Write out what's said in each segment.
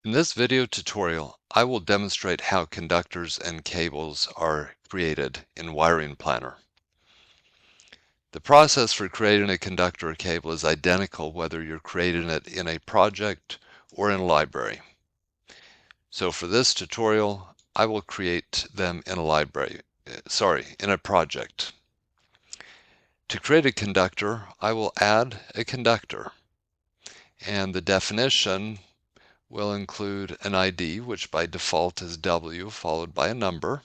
In this video tutorial, I will demonstrate how conductors and cables are created in Wiring Planner. The process for creating a conductor or cable is identical whether you're creating it in a project or in a library. So for this tutorial, I will create them in in a project. To create a conductor, I will add a conductor, and the definition will include an ID, which by default is W followed by a number,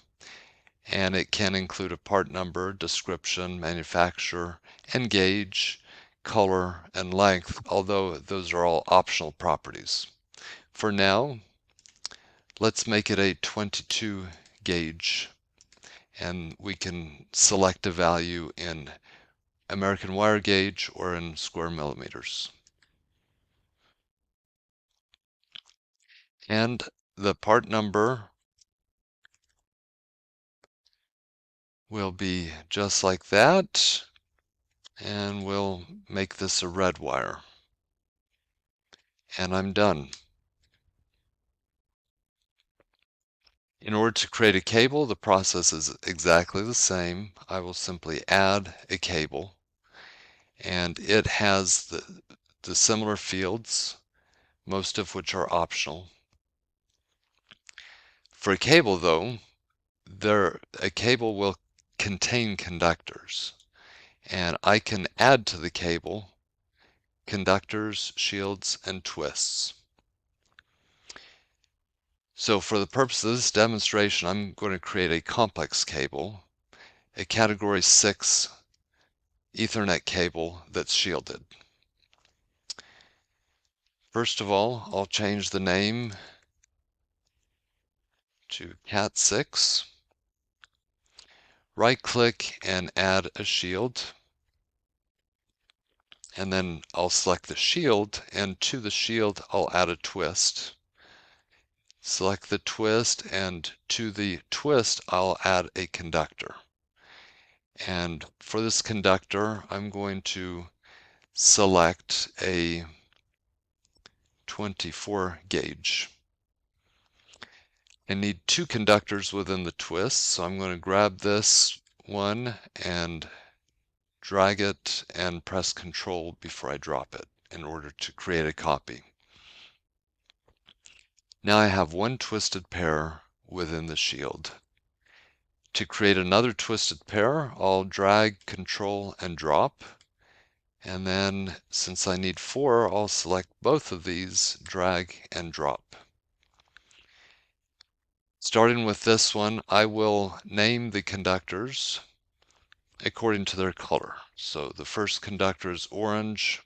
and it can include a part number, description, manufacturer, and gauge, color, and length, although those are all optional properties. For now, let's make it a 22 gauge, and we can select a value in American wire gauge or in square millimeters. And the part number will be just like that, and we'll make this a red wire. And I'm done. In order to create a cable, the process is exactly the same. I will simply add a cable, and it has the similar fields, most of which are optional. For a cable, though, a cable will contain conductors, and I can add to the cable conductors, shields, and twists. So for the purpose of this demonstration, I'm going to create a complex cable, a category 6 Ethernet cable that's shielded. First of all, I'll change the name to Cat6. Right-click and add a shield. And then I'll select the shield, and to the shield I'll add a twist. Select the twist, and to the twist I'll add a conductor. And for this conductor, I'm going to select a 24 gauge. I need two conductors within the twist, so I'm going to grab this one and drag it and press Control before I drop it in order to create a copy. Now I have one twisted pair within the shield. To create another twisted pair, I'll drag, Control, and drop. And then, since I need 4, I'll select both of these, drag, and drop. Starting with this one, I will name the conductors according to their color. So the first conductor is orange,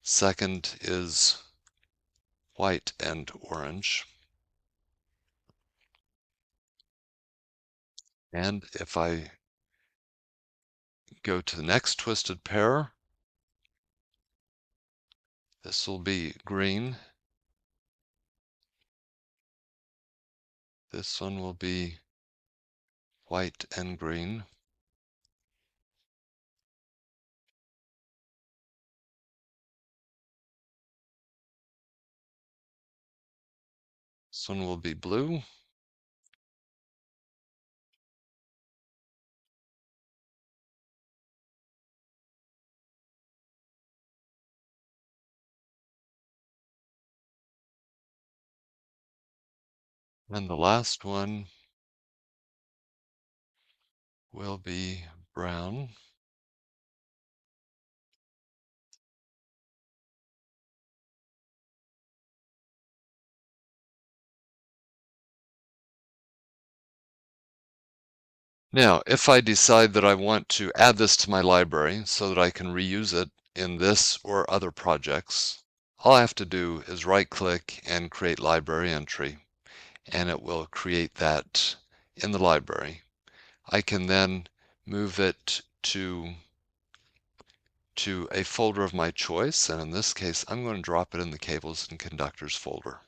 second is white and orange. And if I go to the next twisted pair, this will be green. This one will be white and green. This one will be blue. And the last one will be brown. Now, if I decide that I want to add this to my library so that I can reuse it in this or other projects, all I have to do is right-click and create library entry, and it will create that in the library. I can then move it to a folder of my choice, and in this case, I'm going to drop it in the Cables and Conductors folder.